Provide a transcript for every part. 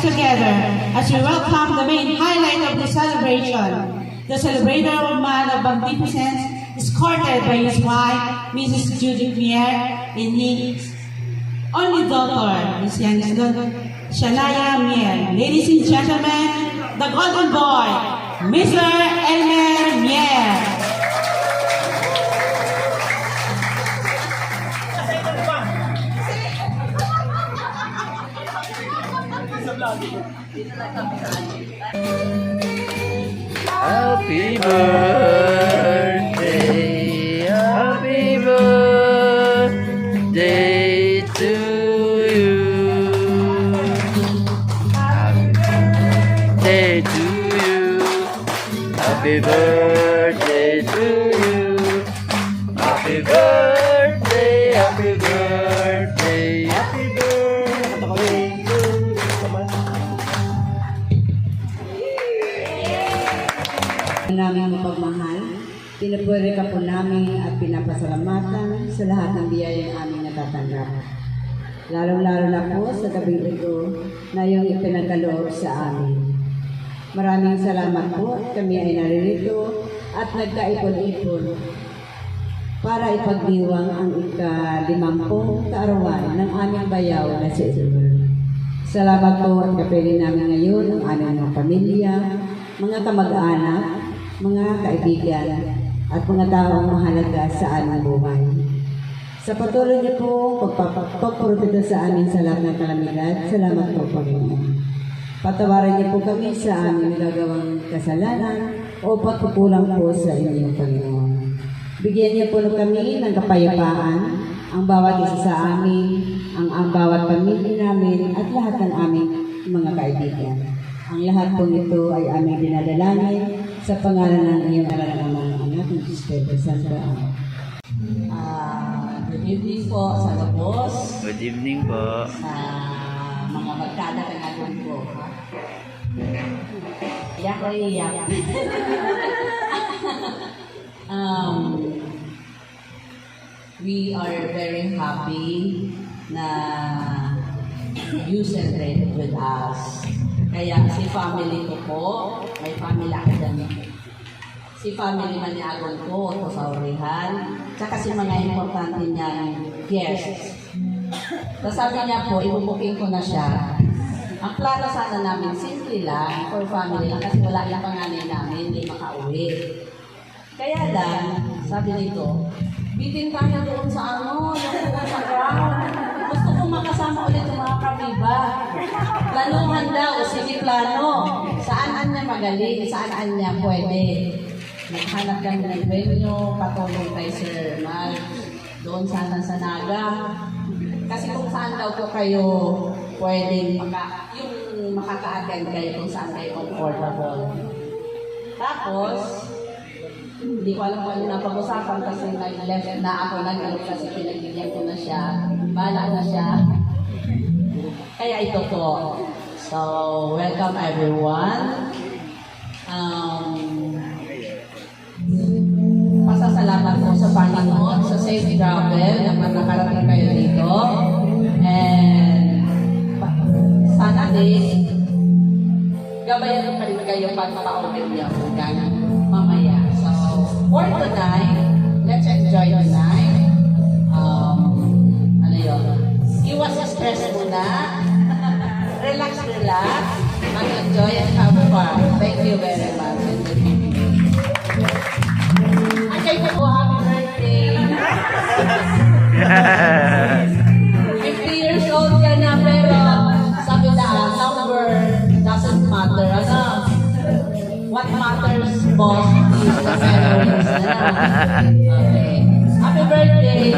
hands together as we welcome the main highlight of the celebration. The celebrator man of magnificence is courted by his wife, Mrs. Judith Mier, and his only daughter, Miss Shania Mier. Ladies and gentlemen, the golden boy, Mr. Elmer Mier. Happy birthday to you. Happy birthday to you. Happy birthday, happy birthday, happy birthday to you. Namin mapagmahal, pinupuri ka po namin at pinapasalamatan sa lahat ng biyayang aming natatanggap. Lalo-lalo na po sa gabing ito na iyong ipinagkaloob sa amin. Maraming salamat po at kami ay naririto at nagkaipon-ipon para ipagdiwang ang ika-50 kaarawan ng aming bayaw na si Edward. Salamat po at kapiling namin ngayon ang aming mga pamilya, mga kamag-anak, mga kaibigan, at mga taong mahalaga sa aming buhay. Sa patuloy niyo po pagpaprotekta sa amin sa lahat ng kalamidad, salamat po, Panginoon. Patawarin niyo po kami sa aming nagagawang kasalanan o pagkukulang po sa inyong Panginoon. Bigyan niyo po kami ng kapayapaan, ang bawat isa sa amin, ang bawat pamilya namin, at lahat ng aming mga kaibigan. Ang lahat po nito ay aming dinadalangin sa pangalan ng iyong nararamang anak ng Espiritu Santo. Good evening po sa labos. Good evening po. Sa mga magkada na natin po. Iyak ko iyak. We are very happy na you celebrate with us. Kaya si family ko po, may family academic. Si family Maniagon po, o sa Urihan, tsaka si mga importante niyang guests. So sabi niya po, ibubuking ko na siya. Ang plano sana namin, simple lang, for family lang, kasi wala yung panganay namin, hindi makauwi. Kaya lang, sabi nito, bitin tayo doon sa yung sa ground. Gusto kong makasama ulit yung mga kabiba. Planuhan daw, sige plano. Saan niya magaling, saan niya pwede. Naghanap kami ng venue, patulong kay Sir Mal. Doon sana sa Naga. Kasi kung saan daw po kayo pwedeng yung makaka-attend kayo kung saan kayo comfortable. Tapos, hindi ko alam kung ano na pag-usapan kasi nag-left na ako nag-alok kasi pinagbigyan ko na siya. Bala na siya. Kaya ito po. So, welcome everyone. Pasasalamat po sa Panginoon sa safe travel na nakarating kayo dito. And sana din, gabayan pa rin kayo pagpapaulit niyo hanggang mamaya. So, for tonight, let's enjoy the night. Ano yun? Iwas sa stress muna. Relax. Mag-enjoy and have fun. Thank you very much. At kayo po, happy birthday. 50 years old ka na, pero sabi na, number doesn't matter. Ano? What matters most is the memories. Okay. Happy birthday.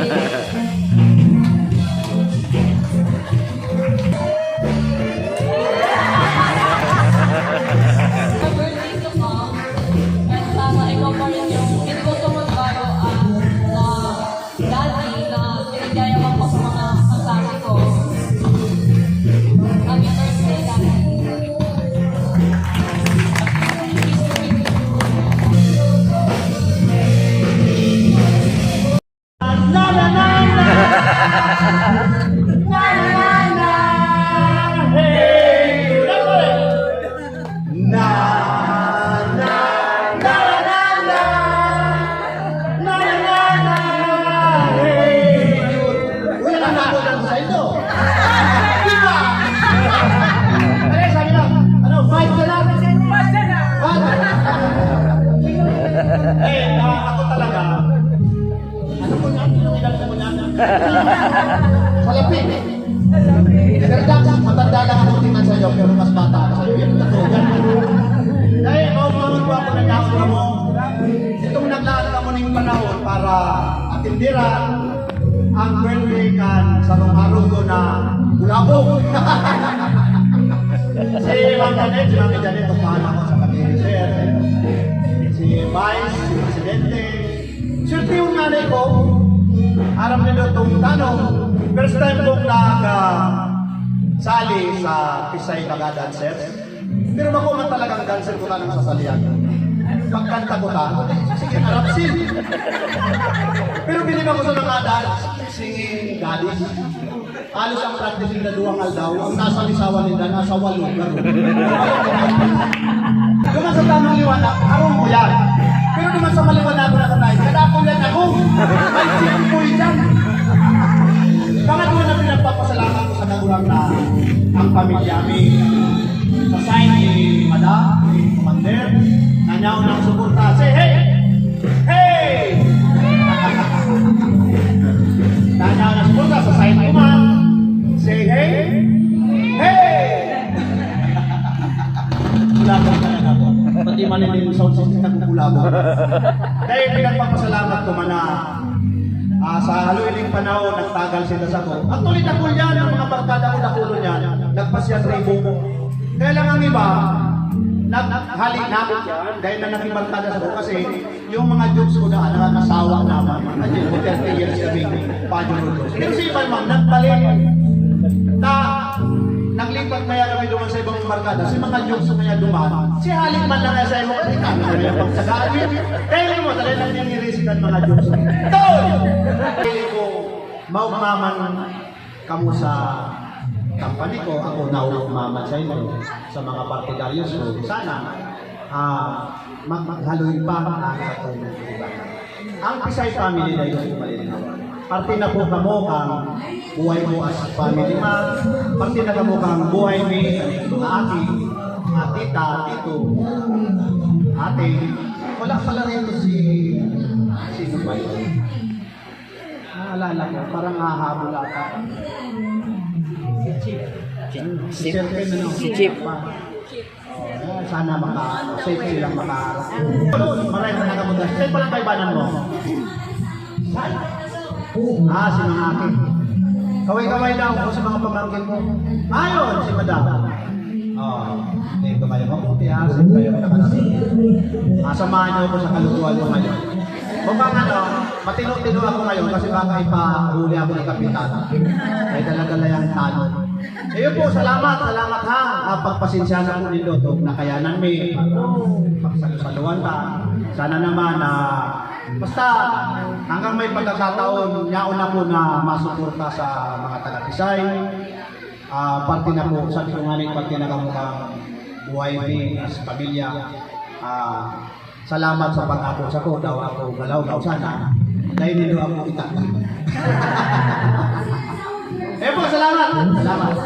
Salapi. Pero Jack, matanda lang ako tingnan sa'yo, pero mas bata ako sa'yo. Yan, totoo yan. Dahil, maumangon ko ako ng yakot mo. Itong naglaan mo ng panahon para atindira ang birthday kan sa araw ko na bulabog. Si Ma'am Janet, tumahan ako sa kanila, sir. Si Vice, si Presidente. Siyempre yung nanay ko, aram nila itong tanong, first time kong sali sa Pisay Taga Dancers. Pero ako man talagang dancer ko lang sa salian. Pagkanta ko ta, sige, harap sin. Pero binibang ko sa mga dance, singing gadis. Alos ang practice na duwang aldaw, ang nasa lisawan nila, nasa walong garo. Duman sa tamang liwanag, arong ko yan. Pero duman sa maliwanag ko na katay, kada ko yan ako. Ay, siyang po yan. Pangatlo na pinagpapasalamat ko sa nagulang na ang pamilya mi. Sa sign ni Madam, ni Commander, nanyaw ng suporta. Say, hey! Hey! Nanyaw ng suporta sa sign ko man. Say, hey! Hey! Kulabang ka lang ako. Pati manilig yung sound system na kukulabang. Dahil pinagpapasalamat ko man na sa haluiling panahon, nagtagal sila sa ko. At tuloy na yan, ang mga barkada ko nakulo niyan, nagpasyan rebo. Kaya lang ang iba, naghalik namin yan, dahil na naging barkada sa ko. Kasi yung mga jokes ko na nakakasawa naman. Nandiyan ko 30 years kaming pajurulos. Pero si iba man, nagbalik na naglipat kaya kami duman sa ibang barkada. Si mga jokes ko kaya duman. Si halik man lang sa ibang kasi kami kaya pagsagaan. Kaya mo, talagang lang yung nirisikan mga jokes. Tol! Pili ko, maumaman kamo sa company ko. Ako naumaman sa inyo, sa mga partidaryos ko. Sana, maghaloy pa ang sa tulong. Ang Pisay family na yung malinaw. Parte na po kamo kang buhay mo as family man. Parte na kamo kang buhay mi, mga ati, mga tita, tito, ate. Wala pala rin ito sino ba yun? Naalala ko, parang hahabol ata. Si Chip. Sana safe lang makaharap. Maray na nakamunta. Saan pala kaibanan mo? Si mga akin. Kaway-kaway daw ako sa mga pamangkin mo. Ayun, si Madam. Dito kayo mabuti ha. Saan kayo nakanasin. Samahan niyo ako sa kalutuan mo ngayon. Kung bang matino-tino ako ngayon kasi baka ipahuli ako ng kapitan. Ay dala-dala yung tanong. Ayun po, salamat ha. Pagpasensya na po nito ito. Nakayanan may pagsalusaluan ta. Sana naman basta hanggang may pagkakataon, yaon na po na masuporta sa mga taga-Pisay. Parte na po, sabi ko nga rin, parte na kamukhang buhay din sa pamilya. Salamat sa pag-ako sa ko, daw ako galaw sana. Dahil nilo ako kita. Po, salamat! Salamat!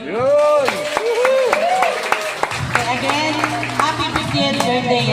Yun! Again, happy 50th birthday,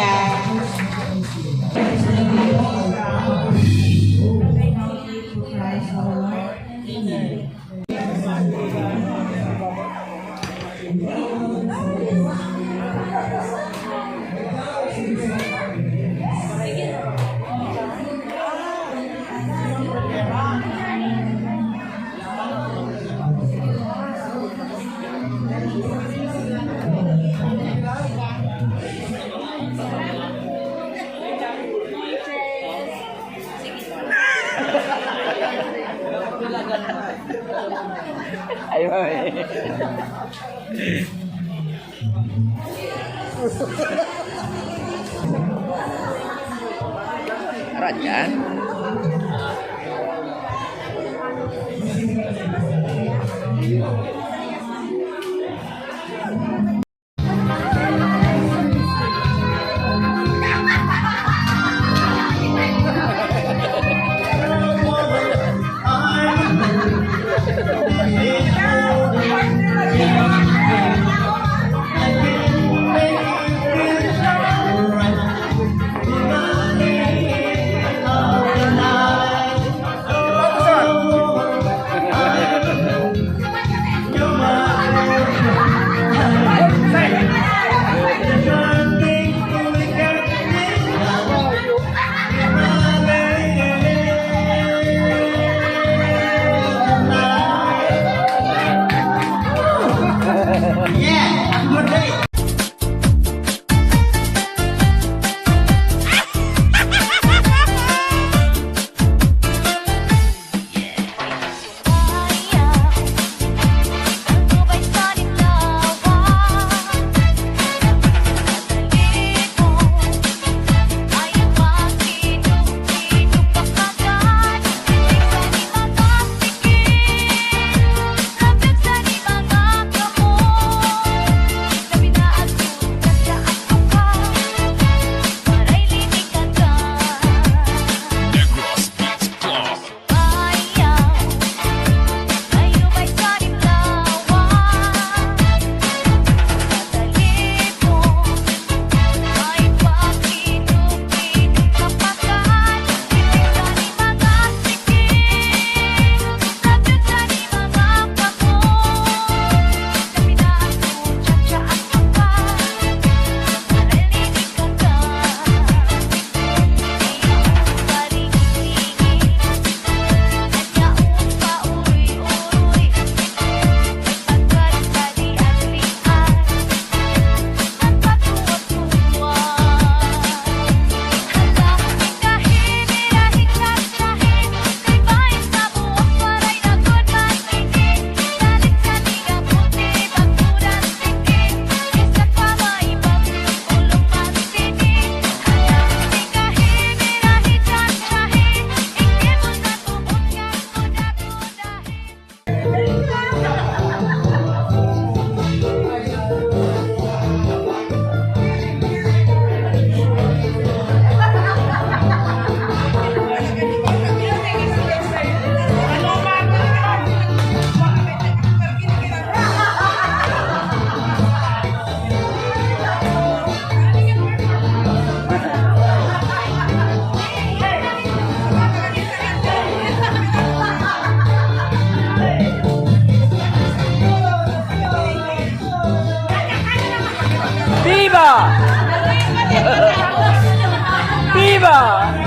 Ay, mami. Arat yan. Viva! Viva!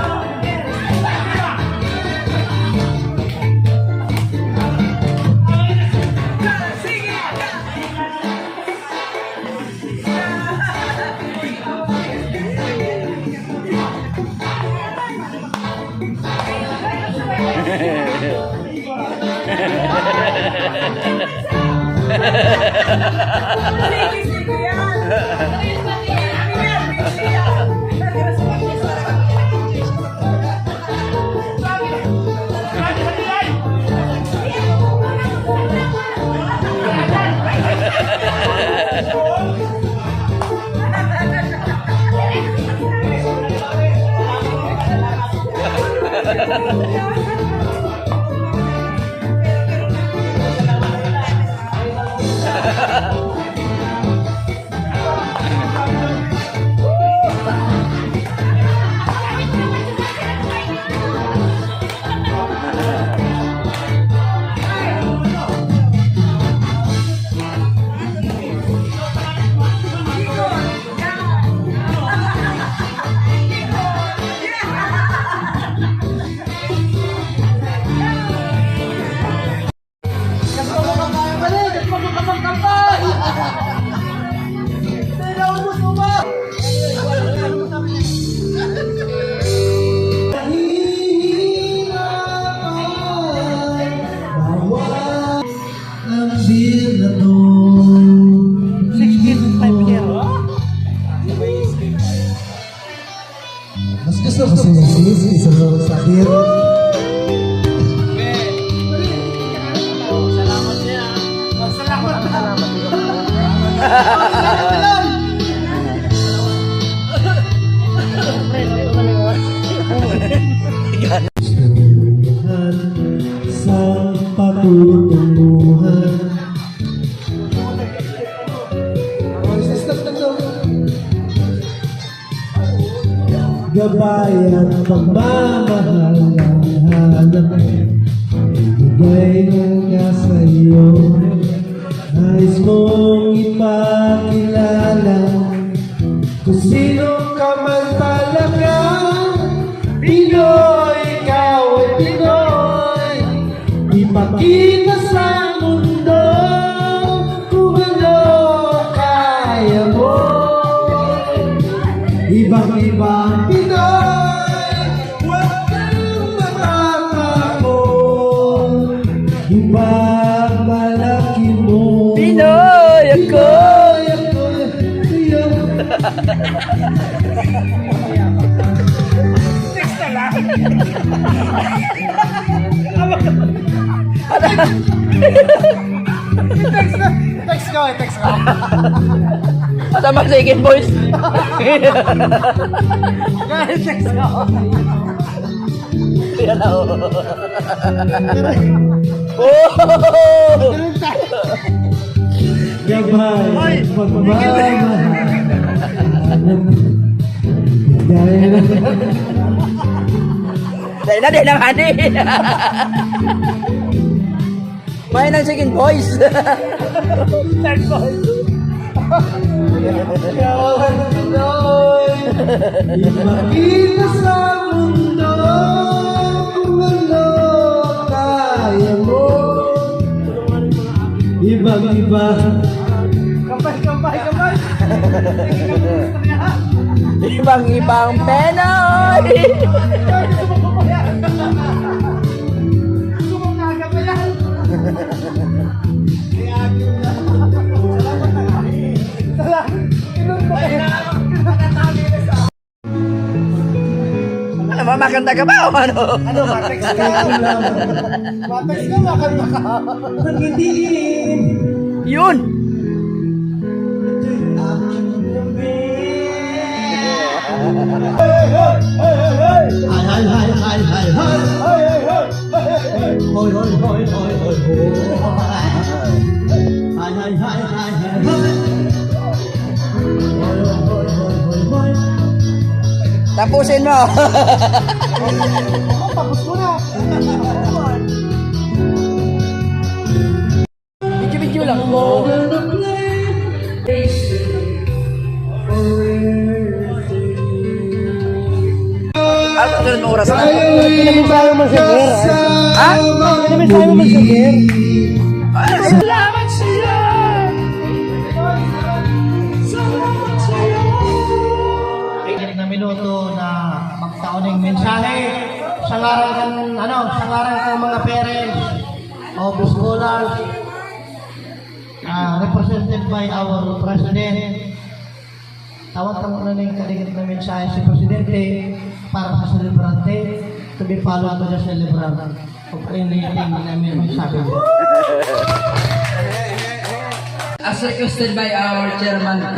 Mrs. Isabel Sakir. Sa patutunguhan. Gabay at pagmamahal ang hanap. Ibigay nga sa iyo. Nais mong ipakilala kung sino ka man talaga. Pinoy, ikaw ay Pinoy. Ipakita sa mundo kung ano kaya mo. Ibang-ibang Pinoy, huwag kang matatakot. Ipagmalaki mo. Pinoy ako! Pinoy ako. Text ko. Sama second voice. Text ko. Yan ako. Oh! Gabay, pagmamahal. Dahil na, dahil lang, honey. May ng second voice. Third voice. Ipakita sa mundo kung ano kaya mo. Ibang-iba. Kamay. Ibang-ibang Pinoy. Ano, mamakanta ka ba o ano? Ano, matext ka? Matext ka, makanta ka. Pag-itiin. Yun! Tapusin mo! Tapos mo na. Video-video lang po. Ano ang sunod mo oras na? Pinamisahe mo si Ger. Ha? Pinamisahe mo si Ger. Salamat sa'yo! Kikinig na minuto na magtaoning mensahe sa ngaran sa ngaran ng mga parents of the scholars, represented by our president. Tawag na ng kaligit na mensahe si Presidente para sa celebrante to be followed by the celebrant of anything namin magsabi. As requested by our chairman sa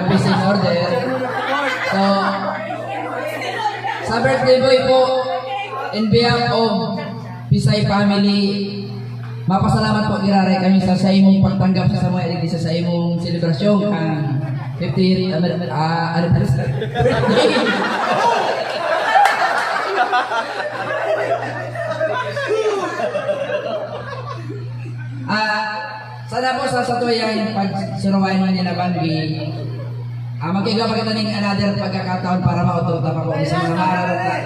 peace in order. So, sa birthday boy po, in behalf of Pisay family, mapasalamat po giraray kami sa imong pagtanggap sa mga iglesia sa imong selebrasyon ang 50th anniversary. Sana po sa tuyang pagsuruwain man niya na banggi, magkigaw pa kita ng another pagkakataon para maututa pa po sa mga maarabot na.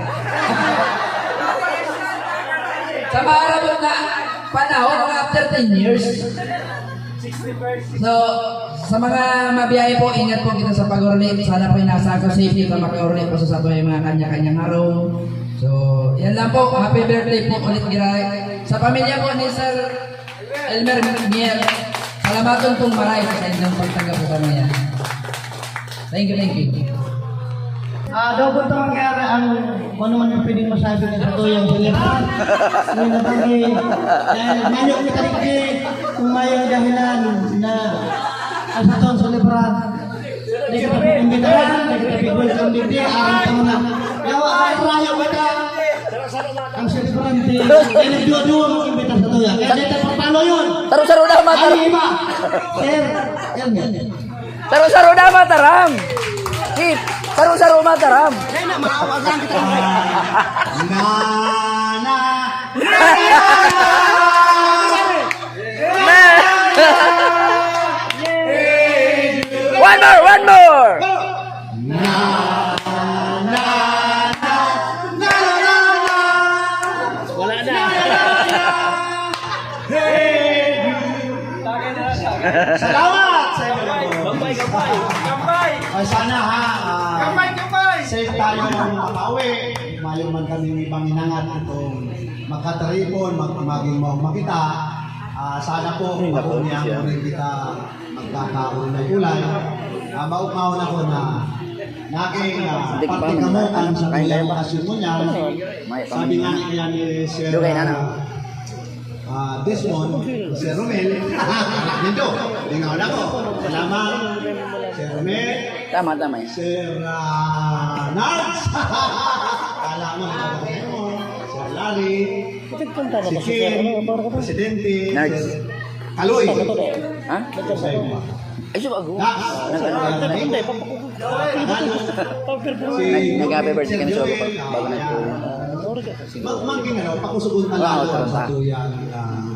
Sa maarabot na panahon, after 10 years. So, sa mga mabiyahe po, ingat po kita sa pag-ornate. Sana po nasa ako safety para maka-ornate po sa tuyang mga kanya-kanyang araw. So, yan lang po. Happy birthday po ulit, Giray. Sa pamilya po ni Sir Elmer Mier, salamaton pong maray sa inyong pagtanggap sa kanya. Thank you. Daw po ito mangyari ang ano man yung pwedeng masabi na sa tuyang silipan. Ngayon na tangi, dahil mayok ni Kariki, kung mayong dahilan na ang sa tuwang silipan. Hindi ka imbitahan, hindi ka pigwil sa hindi, araw taon na. Yawa, rayo kita. Ang silibrante, ay nagduwa-duwa mong imbita sa tuyang. Kaya dito papalo yun. Saro-saro na Ay, mataram. iba. Sir, yan. Saro-saro na mataram. Kip, saro-saro mataram. Kaya na, maawagan kita. One more. Salamat sa inyo. Gambay. Ay sana ha. Safe tayo makauwi. Mayo man kami ibang inangat itong makataripon, maging makita. Sana po makunyang rin kita magkakaroon ng gulay. Maugmaon ako na naging partikamukan sa kanyang okasyon mo niyan. Sabi nga niya ni Sir Desmond, Sir Romel, dito, tingnan ako. Salamat, Sir Romel, Tama yan. Sir Nards, kala mo, Sir Larry, si Kim, Presidente, Nards. Sir Kaloy. Ha? Sa iyo. Ay, siya bago. Nag-happy birthday ka na siya bago na po. Maging pakusugon na lang ako sa tuyang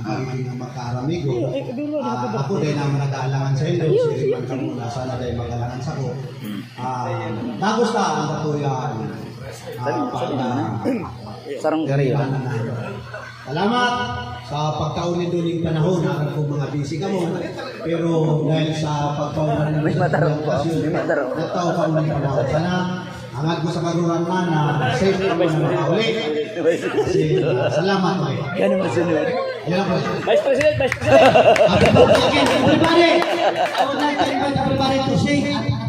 pagiging magkaaramigo. Ako din ang nag-aalangan sa inyo, si Riman Camula, sana din mag-aalangan sa ko. Nagusta ang katuyang Sarang gari. Salamat sa pagkauniduling panahon na kung mga busy ka mo. Pero dahil sa pagkaunan ng nagtao ka ulit panahon. Sana hangad ko sa karuran man na safe ka mo na makauli. Kasi salamat mo. Yan ang masunod. Ayan po. Vice President. Again, everybody, I would like to invite everybody to say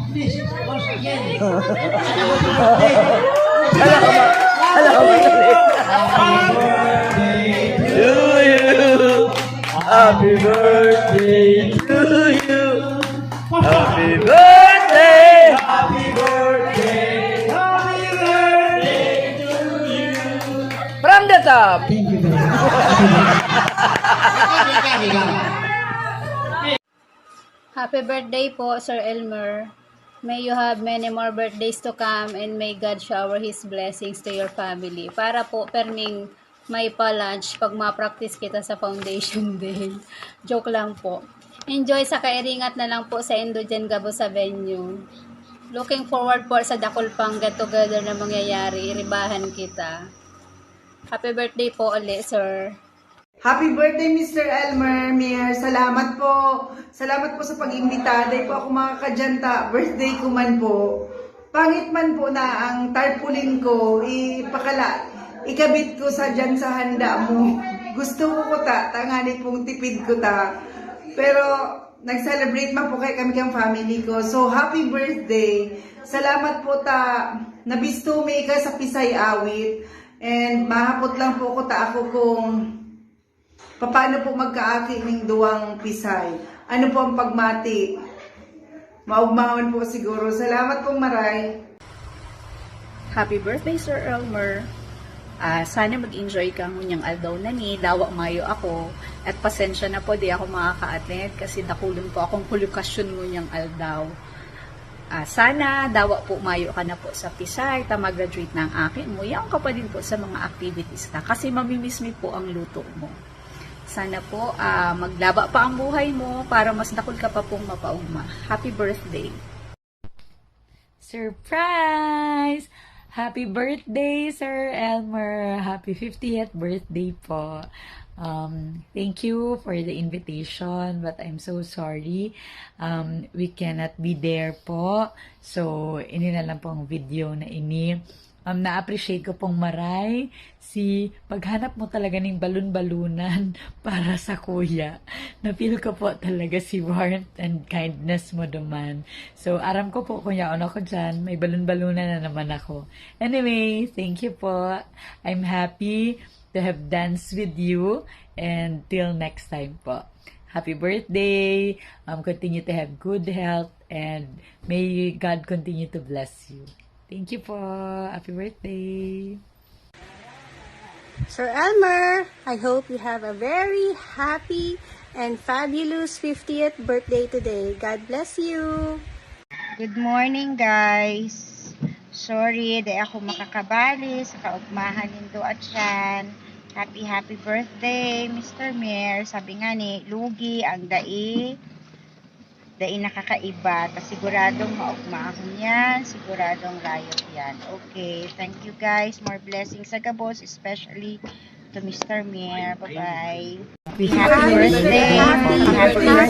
please, once again. Happy birthday to you. Happy birthday. Happy birthday. Happy birthday to you. From the top. Thank you very much. Happy birthday po, Sir Elmer. May you have many more birthdays to come and may God shower His blessings to your family. Para po, perming may pa-lunch pag ma-practice kita sa foundation day. Joke lang po. Enjoy sa kairingat na lang po sa Indogen Gabo sa venue. Looking forward po sa Dakulpang get together na mangyayari. Iribahan kita. Happy birthday po ulit, sir. Happy birthday, Mr. Elmer. Mayor, salamat po. Salamat po sa pag-imbita. Dahil po ako makakadyanta. Birthday ko man po. Pangit man po na ang tarpaulin ko, ikabit ko sa dyan sa handa mo. Gusto ko ta, tangani pong tipid ko ta. Pero, nag-celebrate man po kami kang family ko. So, happy birthday. Salamat po ta, nabisto may ka sa Pisay Awit. And mahapot lang po ko ta ako kung paano po magkaaki ng duwang Pisay. Ano po ang pagmati? Maugmahon po siguro. Salamat pong maray. Happy birthday, Sir Elmer. Sana mag-enjoy ka ngunyang aldaw na ni, dawa mayo ako. At pasensya na po, di ako makaka-attend kasi nakulong po akong kulukasyon ngunyang aldaw. Sana dawa po mayo ka na po sa Pisay, ta mag-graduate na ang akin mo. Yan ka pa din po sa mga activities na kasi mamimiss mi po ang luto mo. Sana po maglaba pa ang buhay mo para mas nakul ka pa pong mapaugma. Happy birthday! Surprise! Happy birthday, Sir Elmer! Happy 50th birthday po! Thank you for the invitation, but I'm so sorry. We cannot be there po. So, ini na lang po ang video na ini. na-appreciate ko pong maray si paghanap mo talaga ng balon-balunan para sa kuya. Na-feel ko po talaga si warmth and kindness mo duman. So, aram ko po kung yaon ako dyan, may balon-balunan na naman ako. Anyway, thank you po. I'm happy to have danced with you, and till next time po. Happy birthday! Continue to have good health, and may God continue to bless you. Thank you po. Happy birthday! Sir Elmer, I hope you have a very happy and fabulous 50th birthday today. God bless you! Good morning, guys. Sorry, di ako makakabali sa kaugmahan nindo at yan. Happy birthday, Mr. Mayor. Sabi nga ni, lugi ang dai nakakaiba. Siguradong maugmahon yan. Siguradong riot yan. Okay, thank you guys. More blessings sa Gabos, especially to Mr. Mayor. Bye-bye. Happy birthday. Happy birthday.